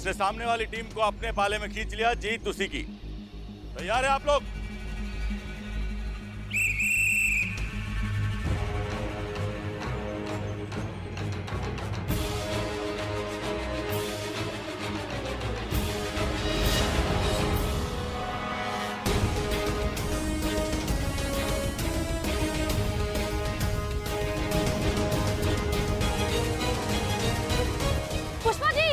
जिसने सामने वाली टीम को अपने पाले में खींच लिया, जीत उसी की। तैयार है आप लोग? पुष्पा जी!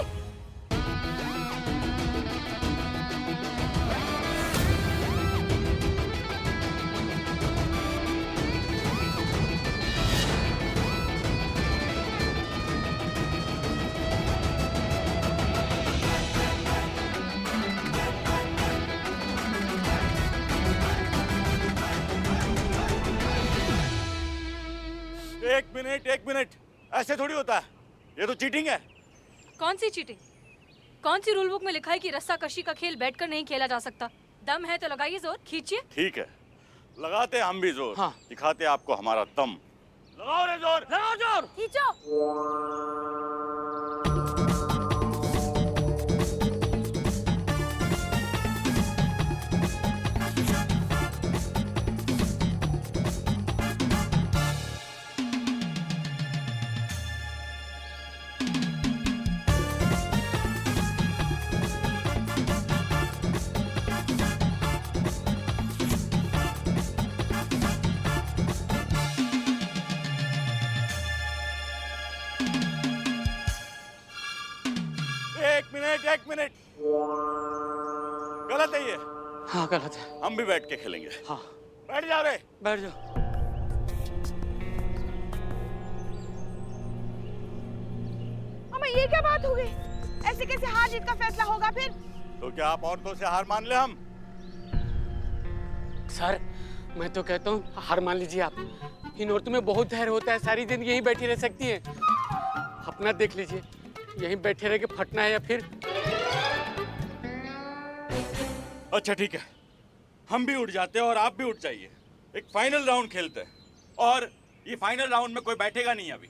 एक मिनट, ऐसे थोड़ी होता है, ये तो चीटिंग है। कौन सी चीटिंग? कौन सी रूल बुक में लिखा है कि रस्सा कशी का खेल बैठकर नहीं खेला जा सकता? दम है तो लगाइए जोर, खींचिए। ठीक है, लगाते हम भी जोर। हाँ। दिखाते आपको हमारा दम। लगाओ रे जोर, लगाओ जोर। खींचो। एक मिनट, गलत है ये। हाँ गलत है। हम भी बैठ के खेलेंगे। हाँ बैठ जाओ रे। बैठ जाओ। अम्मा ये क्या बात हो गई? ऐसे कैसे हार जीत का फैसला होगा फिर? तो क्या आप औरतों से हार मान ले हम? सर मैं तो कहता हूँ हार मान लीजिए आप। इन औरतों में बहुत धैर्य होता है, सारी दिन यहीं बैठी रह सकती हैं। अपना देख लीजिए, यहीं बैठे रह के फटना है या फिर। अच्छा ठीक है, हम भी उठ जाते हैं और आप भी उठ जाइए। एक फाइनल राउंड खेलते हैं, और ये फाइनल राउंड में कोई बैठेगा नहीं अभी।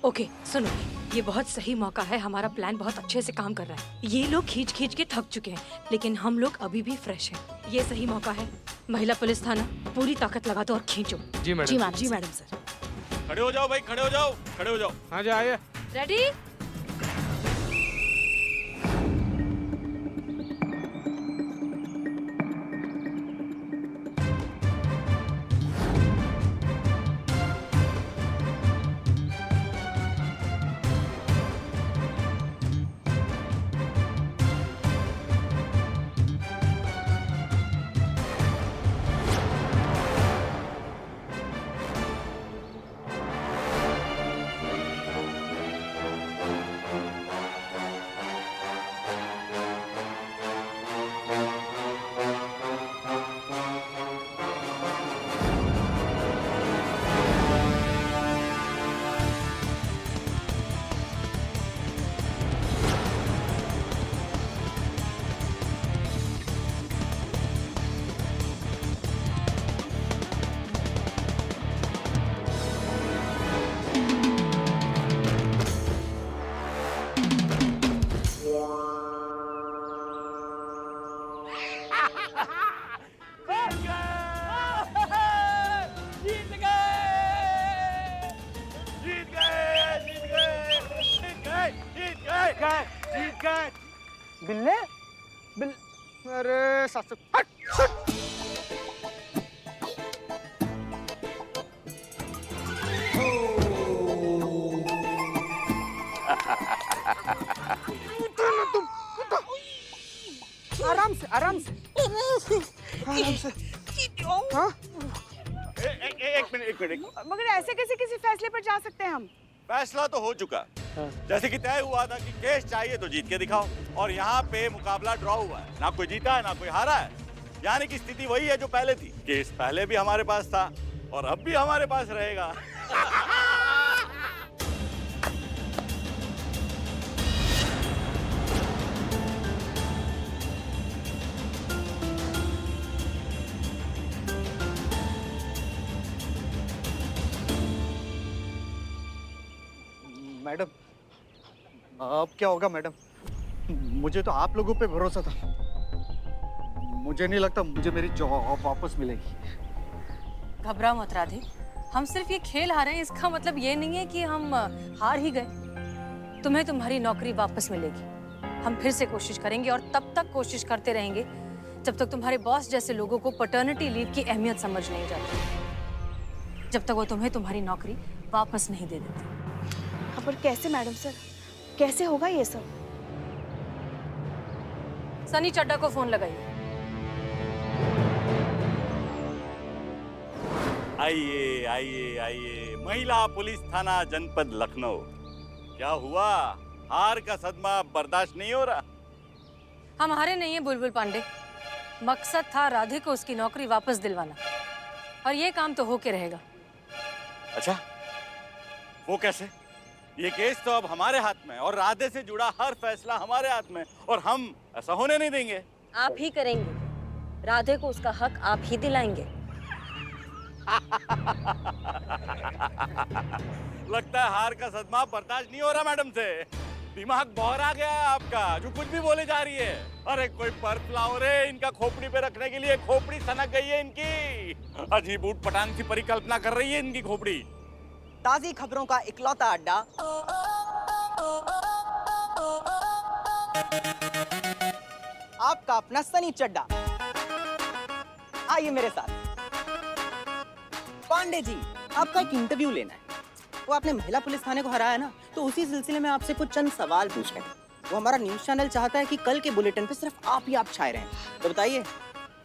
ओके सुनो, ये बहुत सही मौका है। हमारा प्लान बहुत अच्छे से काम कर रहा है। ये लोग खींच खींच के थक चुके हैं, लेकिन हम लोग अभी भी फ्रेश हैं। ये सही मौका है। महिला पुलिस थाना, पूरी ताकत लगा दो और खींचो। जी मैडम। जी मैडम सर। खड़े हो जाओ भाई, खड़े हो जाओ, खड़े हो जाओ। हाँ जी आइए। रेडी? बिल्ले बिल अरे सासू हट हट। आराम से आराम से आराम से। हाँ? एक मिनट। मगर ऐसे कैसे किसी फैसले पर जा सकते हैं हम? फैसला तो हो चुका, जैसे कि तय हुआ था कि केस चाहिए तो जीत के दिखाओ, और यहाँ पे मुकाबला ड्रॉ हुआ है। ना कोई जीता है ना कोई हारा है, यानी कि स्थिति वही है जो पहले थी। केस पहले भी हमारे पास था और अब भी हमारे पास रहेगा। मैडम अब क्या होगा मैडम? मुझे तो आप लोगों पे भरोसा था। मुझे नहीं लगता मुझे मेरी जॉब वापस मिलेगी। घबराओ मत राधे, हम सिर्फ ये खेल हारे हैं, इसका मतलब ये नहीं है कि हम हार ही गए। तुम्हें तुम्हारी नौकरी वापस मिलेगी। हम फिर से कोशिश करेंगे और तब तक कोशिश करते रहेंगे जब तक तुम्हारे बॉस जैसे लोगों को पैटर्निटी लीव की अहमियत समझ नहीं जाती, जब तक वो तुम्हें तुम्हारी नौकरी वापस नहीं दे देते। पर कैसे मैडम सर, कैसे होगा ये सब? सनी चड्डा को फोन लगाइए। आइए आइए आइए, महिला पुलिस थाना जनपद लखनऊ। क्या हुआ, हार का सदमा बर्दाश्त नहीं हो रहा? हम हारे नहीं है बुलबुल पांडे, मकसद था राधे को उसकी नौकरी वापस दिलवाना, और ये काम तो होके रहेगा। अच्छा, वो कैसे? ये केस तो अब हमारे हाथ में, और राधे से जुड़ा हर फैसला हमारे हाथ में, और हम ऐसा होने नहीं देंगे। आप ही करेंगे, राधे को उसका हक आप ही दिलाएंगे। लगता है हार का सदमा बर्दाश्त नहीं हो रहा मैडम से। दिमाग बौरा गया है आपका, जो कुछ भी बोले जा रही है। अरे कोई बर्फ लाओ रे, इनका खोपड़ी पे रखने के लिए। खोपड़ी सनक गई है इनकी, अजीब ऊट पटांग सी परिकल्पना कर रही है इनकी खोपड़ी। ताज़ी खबरों का इकलौता अड्डा, आपका अपना सनी चड्डा। आइए मेरे साथ। पांडे जी, आपका एक इंटरव्यू लेना है। वो आपने महिला पुलिस थाने को हराया ना, तो उसी सिलसिले में आपसे कुछ चंद सवाल पूछने हैं। वो हमारा न्यूज़ चैनल चाहता है कि कल के बुलेटिन पे सिर्फ आप ही आप छाए रहें। तो बताइए,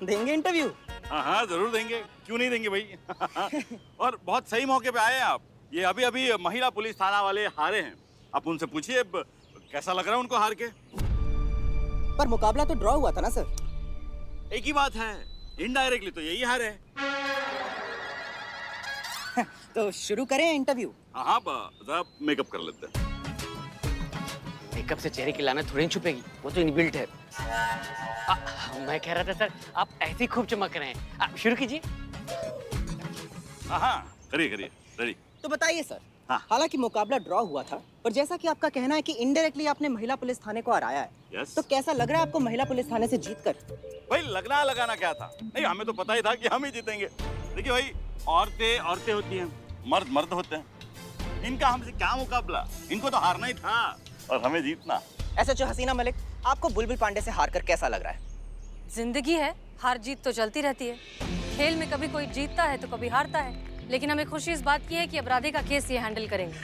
देंगे इंटरव्यू? हाँ हाँ जरूर देंगे, क्यों नहीं देंगे भाई। और बहुत सही मौके पे आए हैं आप। ये अभी अभी महिला पुलिस थाना वाले हारे हैं, आप उनसे पूछिए कैसा लग रहा है उनको हार के। पर मुकाबला तो ड्रॉ हुआ था ना सर। एक ही बात है, इनडायरेक्टली तो यही हार है। तो शुरू करें इंटरव्यू? हाँ, जरा मेकअप कर लेते हैं। मेकअप से चेहरे की लानत थोड़ी छुपेगी, वो तो इनबिल्ट है। मैं कह रहा था सर, आप ऐसे ही खूब चमक रहे हैं। आप शुरू कीजिए। हाँ, करिए करिए, रेडी। तो बताइए सर। हाँ। हालांकि मुकाबला ड्रॉ हुआ था, पर जैसा कि आपका कहना है कि इनडायरेक्टली आपने महिला पुलिस थाने को हराया है, यस। तो कैसा लग रहा है आपको महिला पुलिस थाने से जीतकर? भाई लगना लगाना क्या था, नहीं हमें तो पता ही था कि हम ही जीतेंगे। देखिए भाई, औरतें औरतें होती हैं, मर्द मर्द होते हैं। इनका हमसे क्या मुकाबला, इनको तो हारना ही था और हमें जीतना। एसएचओ हसीना मलिक, आपको बुलबुल पांडे से हारकर कैसा लग रहा है? जिंदगी है, हार जीत तो चलती रहती है। खेल में कभी कोई जीतता है तो कभी हारता है, लेकिन हमें खुशी इस बात की है कि अब राधे का केस ये हैंडल करेंगे।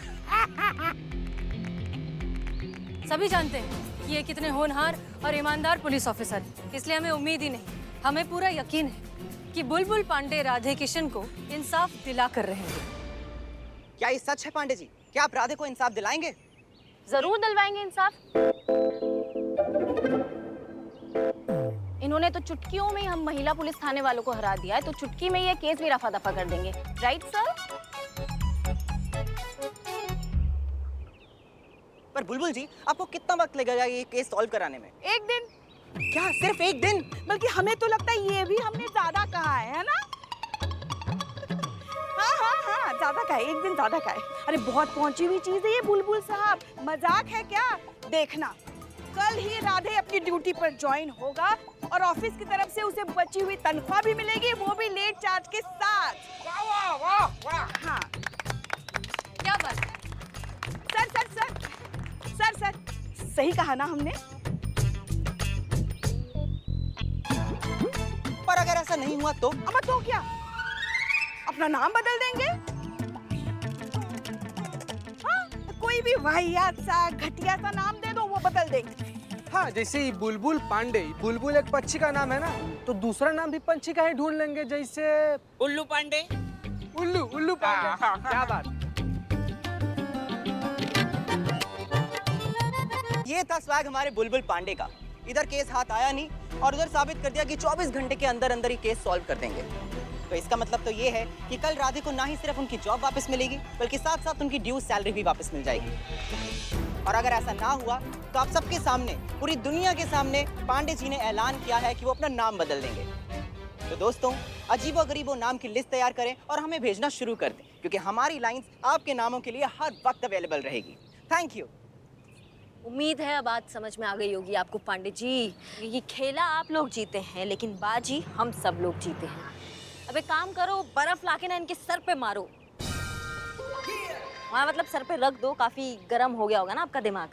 सभी जानते हैं कि ये कितने होनहार और ईमानदार पुलिस ऑफिसर हैं, इसलिए हमें उम्मीद ही नहीं, हमें पूरा यकीन है कि बुलबुल पांडे राधे किशन को इंसाफ दिला कर रहेंगे। क्या ये सच है पांडे जी? क्या आप राधे को इंसाफ दिलाएंगे? जरूर दिलवाएंगे इंसाफ। इन्होंने तो चुटकियों में ही हम महिला पुलिस थाने वालों को हरा दिया है, तो चुटकी में ये केस भी रफा दफा कर देंगे। Right sir? पर बुलबुल जी, आपको कितना वक्त लगेगा ये केस सॉल्व कराने में? 1 दिन। क्या सिर्फ 1 दिन? बल्कि हमें तो लगता है ये भी हमने ज्यादा कहा है ना? हाँ, ज्यादा का है, 1 दिन ज्यादा का है। अरे बहुत पहुंची हुई चीज है ये बुलबुल साहब, मजाक है क्या? देखना, कल ही राधे अपनी ड्यूटी पर ज्वाइन होगा और ऑफिस की तरफ से उसे बची हुई तनख्वाह भी मिलेगी, वो भी लेट चार्ज के साथ। वाह वाह वाह वाह। हाँ। क्या बात? सर, सही कहा ना हमने? पर अगर ऐसा नहीं हुआ तो? अब तो क्या, अपना नाम बदल देंगे? हाँ, कोई भी वाहियात सा घटिया सा नाम दे दो, वो बदल देंगे। हाँ, जैसे ही बुलबुल पांडे, बुलबुल एक पक्षी का नाम है ना, तो दूसरा नाम भी पंछी का ही ढूंढ लेंगे, जैसे उल्लू पांडे। उल्लू पांडे। हाँ, क्या बात। ये था स्वैग हमारे बुलबुल पांडे का। इधर केस हाथ आया नहीं और उधर साबित कर दिया कि 24 घंटे के अंदर अंदर ही केस सॉल्व कर देंगे। तो इसका मतलब तो ये है कि कल राधे को ना ही सिर्फ उनकी जॉब वापस मिलेगी, बल्कि साथ साथ उनकी ड्यू सैलरी भी वापस मिल जाएगी। और अगर ऐसा ना हुआ तो आप सबके सामने, पूरी दुनिया के सामने पांडे जी ने ऐलान किया है कि वो अपना नाम बदल देंगे। तो दोस्तों, अजीबो गरीबो नाम की लिस्ट तैयार करें और हमें भेजना शुरू कर दें, क्योंकि हमारी लाइंस आपके नामों के लिए हर वक्त अवेलेबल रहेगी। Thank you. उम्मीद है अब बात समझ में आ गई होगी आपको पांडे जी। ये खेला आप लोग जीते हैं लेकिन बाजी हम सब लोग जीते हैं। अब एक काम करो, बर्फ लाके ना इनके सर पे मारो। हाँ मतलब सर पे रख दो, काफी गर्म हो गया होगा ना आपका दिमाग।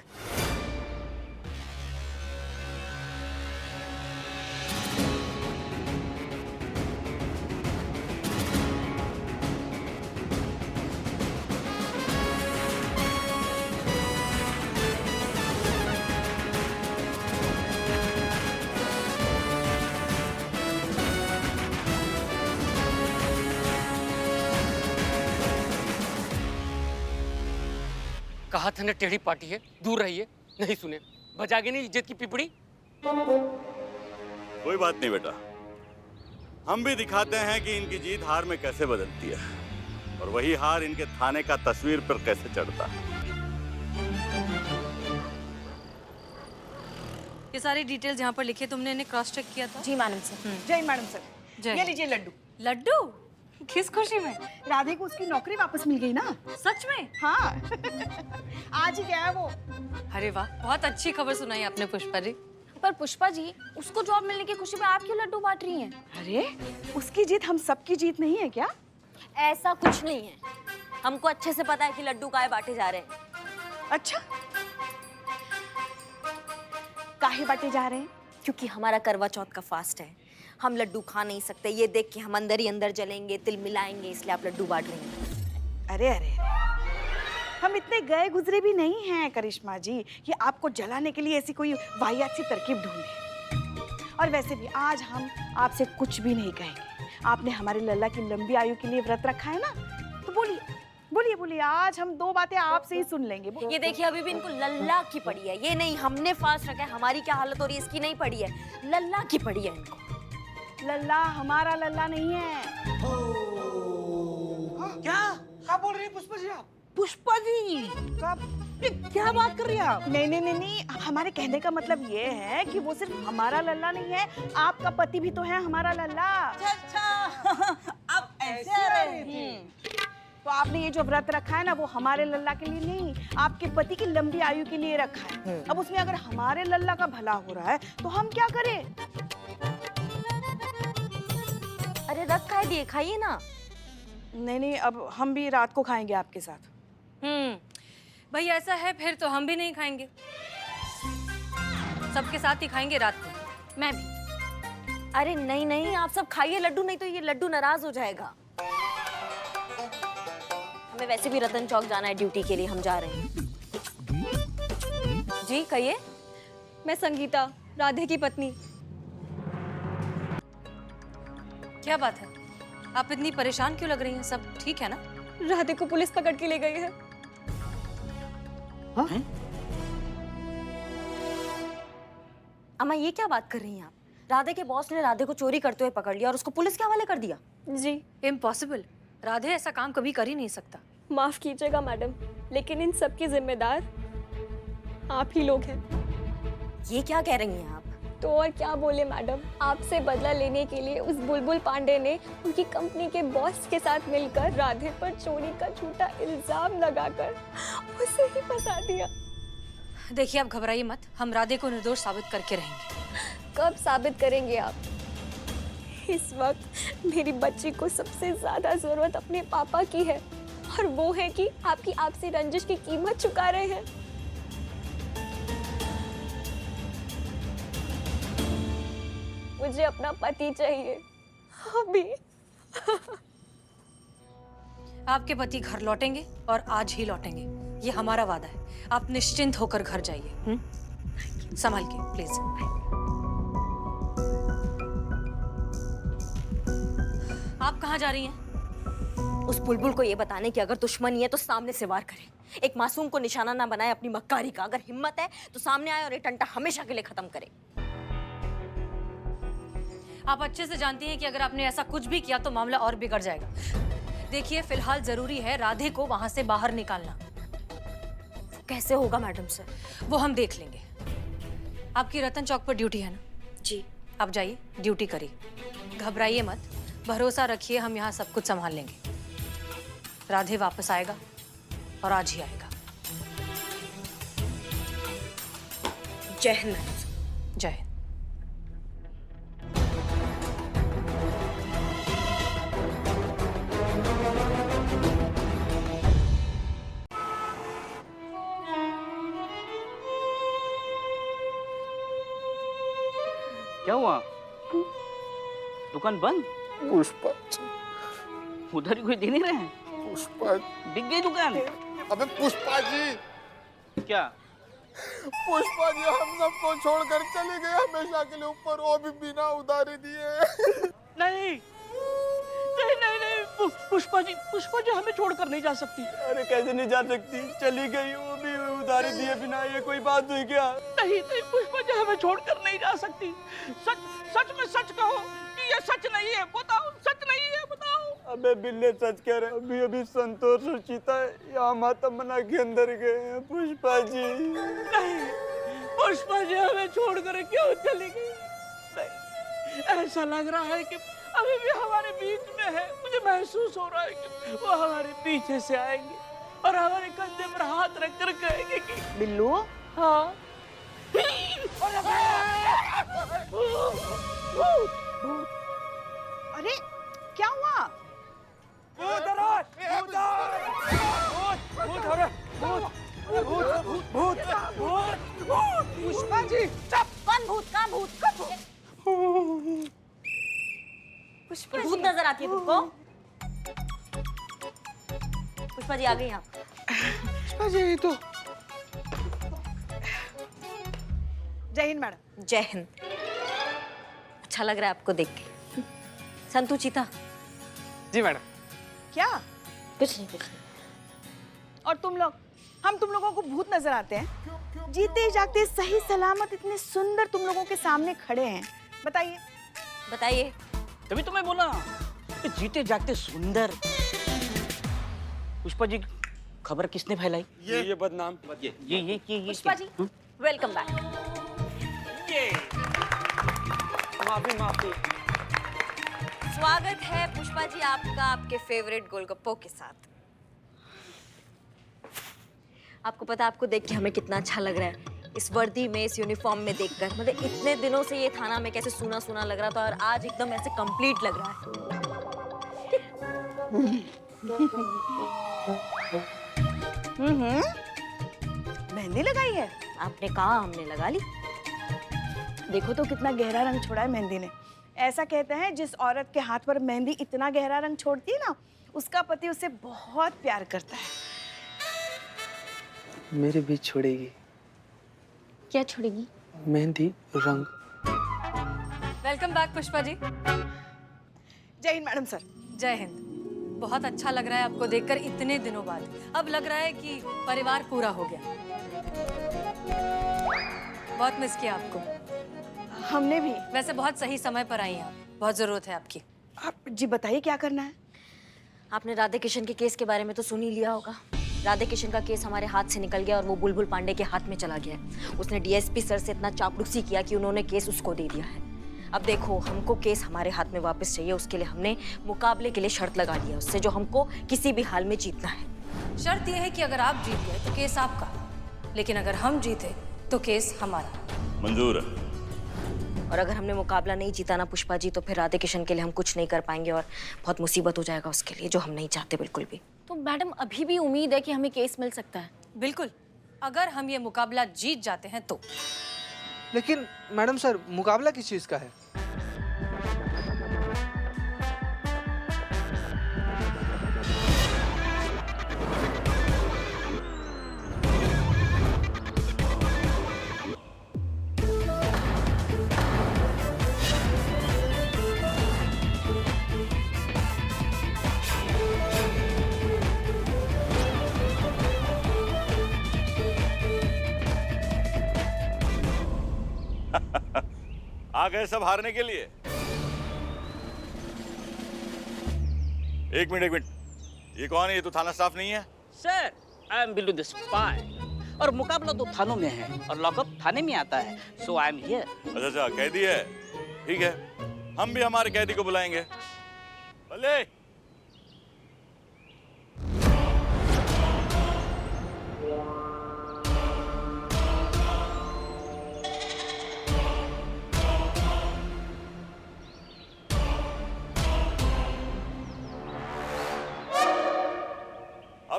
कहा था ना टेढ़ी पार्टी है, दूर रहिए। नहीं सुने, बजागे नहीं इज्जत की पिपड़ी। कोई बात नहीं बेटा, हम भी दिखाते हैं कि इनकी जीत हार में कैसे बदलती है और वही हार इनके थाने का तस्वीर पर कैसे चढ़ता है। ये सारी डिटेल्स यहाँ पर लिखे, तुमने इन्हें क्रॉस चेक किया था? जी मैडम सर। जय मैडम सर। जय। ये लीजिए लड्डू। लड्डू? किस खुशी में? राधे को उसकी नौकरी वापस मिल गई ना। सच में? हाँ आज ही गया है वो। अरे वाह, बहुत अच्छी खबर सुनाई आपने पुष्पा जी। पर पुष्पा जी, उसको जॉब मिलने की खुशी में आप क्यों लड्डू बांट रही हैं? अरे उसकी जीत हम सबकी जीत नहीं है क्या? ऐसा कुछ नहीं है, हमको अच्छे से पता है कि लड्डू काहे बांटे जा रहे हैं। अच्छा, काहे बांटे जा रहे हैं? क्योंकि हमारा करवा चौथ का फास्ट है, हम लड्डू खा नहीं सकते। ये देख के हम अंदर ही अंदर जलेंगे, तिल मिलाएंगे, इसलिए आप लड्डू बांट रही हैं। अरे अरे, हम इतने गए गुजरे भी नहीं हैं करिश्मा जी कि आपको जलाने के लिए ऐसी कोई वाहियात सी तरकीब ढूंढे। और वैसे भी आज हम आपसे कुछ भी नहीं कहेंगे। आपने हमारे लल्ला की लंबी आयु के लिए व्रत रखा है ना, तो बोलिए बोलिए बोलिए, आज हम दो बातें आपसे ही सुन लेंगे। ये देखिए अभी भी इनको लल्ला की पड़ी है, ये नहीं हमने फास्ट रखा है। हमारी क्या हालत हो रही है इसकी नहीं पड़ी है, लल्ला की पड़ी है इनको। लल्ला हमारा लल्ला नहीं है। क्या बोल रही है पुष्पा जी आप? पुष्पा जी क्या बात कर रही हैं आप? नहीं नहीं नहीं नहीं, हमारे कहने का मतलब ये है कि वो सिर्फ हमारा लल्ला नहीं है, आपका पति भी तो है हमारा लल्ला। अच्छा अब ऐसे तो आपने ये जो व्रत रखा है ना, वो हमारे लल्ला के लिए नहीं, आपके पति की लंबी आयु के लिए रखा है। अब उसमें अगर हमारे लल्ला का भला हो रहा है तो हम क्या करें? अरे रख खाए दिए, खाइए ना। नहीं नहीं, अब हम भी रात को खाएंगे आपके साथ। भाई ऐसा है फिर तो हम भी नहीं खाएंगे, सबके साथ ही खाएंगे रात को। मैं भी। अरे नहीं नहीं, आप सब खाइए लड्डू, नहीं तो ये लड्डू नाराज हो जाएगा। हमें वैसे भी रतन चौक जाना है ड्यूटी के लिए, हम जा रहे हैं। जी कहिए। मैं संगीता, राधे की पत्नी। क्या बात है, आप इतनी परेशान क्यों लग रही हैं? सब ठीक है ना? राधे को पुलिस पकड़ के ले गई है। अम्मा ये क्या बात कर रही हैं आप? राधे के बॉस ने राधे को चोरी करते हुए पकड़ लिया और उसको पुलिस के हवाले कर दिया। जी इम्पॉसिबल, राधे ऐसा काम कभी कर ही नहीं सकता। माफ कीजिएगा मैडम, लेकिन इन सब की जिम्मेदार आप ही लोग हैं। ये क्या कह रही हैं आप? तो और क्या बोले मैडम, आपसे बदला लेने के लिए उस बुलबुल पांडे ने उनकी कंपनी के बॉस के साथ मिलकर राधे पर चोरी का झूठा इल्जाम लगाकर उसे ही फंसा दिया। देखिए आप घबराइए मत, हम राधे को निर्दोष साबित करके रहेंगे। कब साबित करेंगे आप? इस वक्त मेरी बच्ची को सबसे ज्यादा जरूरत अपने पापा की है, और वो है कि आपकी आपसी रंजिश की कीमत चुका रहे हैं। मुझे अपना पति चाहिए अभी। आपके पति घर लौटेंगे और आज ही लौटेंगे, ये हमारा वादा है। आप निश्चिंत होकर घर जाइए। संभाल के प्लीज। आप कहाँ जा रही हैं? उस बुलबुल को ये बताने की अगर दुश्मनी है तो सामने से वार करे। एक मासूम को निशाना ना बनाए अपनी मक्कारी का। अगर हिम्मत है तो सामने आए और ये टंटा हमेशा के लिए खत्म करे। आप अच्छे से जानती हैं कि अगर आपने ऐसा कुछ भी किया तो मामला और बिगड़ जाएगा। देखिए फिलहाल जरूरी है राधे को वहां से बाहर निकालना। कैसे होगा मैडम सर? वो हम देख लेंगे। आपकी रतन चौक पर ड्यूटी है ना? जी। आप जाइए, ड्यूटी करिए, घबराइए मत, भरोसा रखिए, हम यहाँ सब कुछ संभाल लेंगे। राधे वापस आएगा और आज ही आएगा। जय हिंद मैडम। जय हिंद। क्या हुआ? दुकान बंद? पुष्पा उधर ही कोई दे नहीं रहे हैं? पुष्पा बिक गई दुकान? अबे पुष्पा जी, क्या? पुष्पा जी हम सबको छोड़कर चले गए हमेशा के लिए ऊपर, वो भी बिना उधारी दिए। नहीं नहीं नहीं नहीं, पुष्पा जी हमें छोड़कर नहीं जा सकती। अरे कैसे नहीं जा सकती, चली गई वो भी उधारी दिए बिना, ये कोई बात हुई क्या? नहीं नहीं, पुष्पा जी हमें छोड़कर नहीं जा सकती। सच में सच कहो कि ये सच नहीं है, बताओ सच नहीं है, बताओ। अबे बिल्ले सच कह रहे, अभी अभी संतोष और चीता यहाँ माता मना के अंदर गए हैं पुष्पा जी। नहीं, पुष्पा जी हमें छोड़कर क्यों चली गई? नहीं, ऐसा लग रहा है कि अभी भी हमारे बीच में है। मुझे महसूस हो रहा है कि वो हमारे पीछे से आएंगे और हमारे कंधे पर हाथ रख कर कहेंगे कि बिल्लू। हाँ। अरे क्या हुआ? पुष्पा जी चुप! कौन भूत? कहाँ भूत? पुष्पा भूत नजर आती है तुमको? पुष्पा जी आ गई यहाँ। पुष्पा जी तो जय हिंद मैडम। जय हिंद। अच्छा लग रहा है आपको देख के। संतू चीता। जी मैडम। क्या? कुछ नहीं। और तुम लोग, हम तुम लोगों को भूत नजर आते हैं? जीते जागते सही सलामत इतने सुंदर तुम लोगों के सामने खड़े हैं, बताइए। बताइए। तभी तो मैं बोला कि जीते जागते सुंदर। पुष्पा जी खबर किसने फैलाई? ये बदनाम। ये पुष्पा जी वेलकम बैक। माफी। स्वागत है पुष्पा जी आपका आपके फेवरेट गोलगप्पों के साथ। आपको पता आपको देख के हमें कितना अच्छा लग रहा है, इस वर्दी में, इस यूनिफॉर्म में देखकर। मतलब इतने दिनों से ये थाना में कैसे सूना सूना लग रहा था और आज एकदम ऐसे कंप्लीट लग रहा है। मेहंदी लगाई है? आपने कहा, हमने लगा ली। देखो तो कितना गहरा रंग छोड़ा है मेहंदी ने। ऐसा कहते हैं जिस औरत के हाथ पर मेहंदी इतना गहरा रंग छोड़ती है ना, उसका पति उसे बहुत प्यार करता है। मेरे बीच छोड़ेगी। क्या छोड़ेगी? मेहंदी रंग। Welcome back Pushpa ji. जय हिंद मैडम सर। जय हिंद। बहुत अच्छा लग रहा है आपको देखकर इतने दिनों बाद। अब लग रहा है कि परिवार पूरा हो गया। बहुत मिस किया आपको। हमने भी। वैसे बहुत सही समय पर आई हैं आप, बहुत जरूरत है आपकी। आप जी बताइए क्या करना है? आपने राधे किशन के केस के बारे में तो सुन ही लिया होगा। राधे किशन का केस हमारे हाथ से निकल गया और वो बुलबुल पांडे के हाथ में चला गया है। उसने डीएसपी सर से इतना चापलूसी किया कि उन्होंने केस उसको दे दिया है। अब देखो, हमको केस हमारे हाथ में वापस चाहिए। उसके लिए हमने मुकाबले के लिए शर्त लगा दी है उससे, जो हमको किसी भी हाल में जीतना है। शर्त यह है कि अगर आप जीत गए तो केस आपका, लेकिन अगर हम जीते तो केस हमारा। मंजूर है। और अगर हमने मुकाबला नहीं जीता ना पुष्पा जी, तो फिर राधे किशन के लिए हम कुछ नहीं कर पाएंगे और बहुत मुसीबत हो जाएगा उसके लिए, जो हम नहीं चाहते बिल्कुल भी। तो मैडम अभी भी उम्मीद है कि हमें केस मिल सकता है? बिल्कुल, अगर हम ये मुकाबला जीत जाते हैं तो। लेकिन मैडम सर, मुकाबला किस चीज का है? आ गए सब हारने के लिए? एक मिनट, ये कौन है? ये तो थाना स्टाफ नहीं है। Sir, I am Billu the spy. और मुकाबला तो थानों में है और लॉकअप थाने में आता है, सो आई एम हियर। अच्छा, कैदी है? ठीक है, हम भी हमारे कैदी को बुलाएंगे। भले।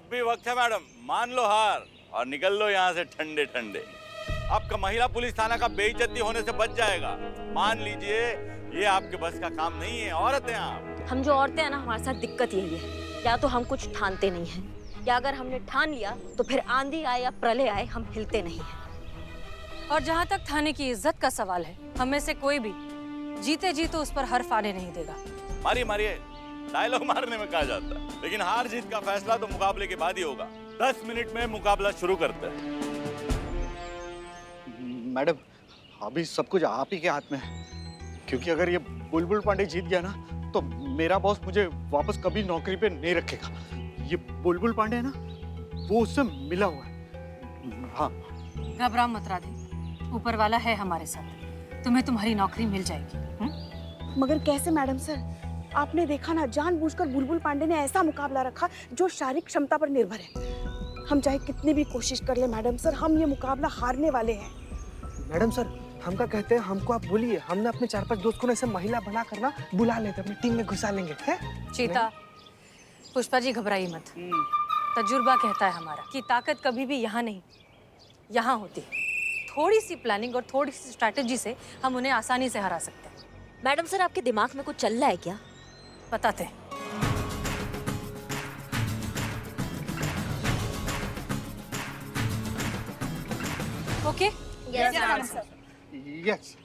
भी वक्त है मैडम, मान लो हार और निकल लो यहाँ से ठंडे ठंडे। आपका महिला पुलिस थाना का बेइज्जती होने से बच जाएगा। मान लीजिए ये आपके बस का काम नहीं है, औरत हैं आप। हम जो औरतें हैं ना, हमारे साथ दिक्कत यही है, या तो हम कुछ ठानते नहीं हैं, या अगर हमने ठान लिया तो फिर आंधी आए या प्रलय आए हम हिलते नहीं हैं। और जहाँ तक थाने की इज्जत का सवाल है, हमें से कोई भी जीते जी तो उस पर हर्फ आने नहीं देगा। मारिए मारिए, डायलॉग मारने में कहा जाता है, लेकिन हार जीत का फैसला तो मुकाबले के बाद ही होगा। 10 मिनट में मुकाबला शुरू करते हैं। मैडम, अभी सब कुछ आप ही के हाथ में है, क्योंकि अगर ये बुलबुल पांडे जीत गया ना तो मेरा बॉस मुझे वापस कभी नौकरी पे नहीं रखेगा। ये बुलबुल पांडे है ना, वो उससे मिला हुआ है। हाँ, घबरा मत राधे, ऊपर वाला है हमारे साथ, तुम्हें तुम्हारी नौकरी मिल जाएगी। मगर कैसे मैडम सर? आपने देखा ना, जानबूझकर बुलबुल पांडे ने ऐसा मुकाबला रखा जो शारीरिक क्षमता पर निर्भर है। हम चाहे कितनी भी कोशिश कर ले मैडम सर, हम ये मुकाबला हारने वाले हैं। मैडम सर, हम क्या कहते हैं, हमको आप बोलिए, हमने अपने 4-5 दोस्त को ना ऐसे महिला बना कर ना बुला लेते, अपनी टीम में घुसा लेंगे, हैं? चीता, पुष्पा जी घबराइए मत। तजुर्बा कहता है हमारा कि ताकत कभी भी यहाँ नहीं, यहाँ होती है। थोड़ी सी प्लानिंग और थोड़ी सी स्ट्रैटेजी से हम उन्हें आसानी से हरा सकते हैं। मैडम सर, आपके दिमाग में कुछ चल रहा है क्या? बताते हैं। ओके? यस।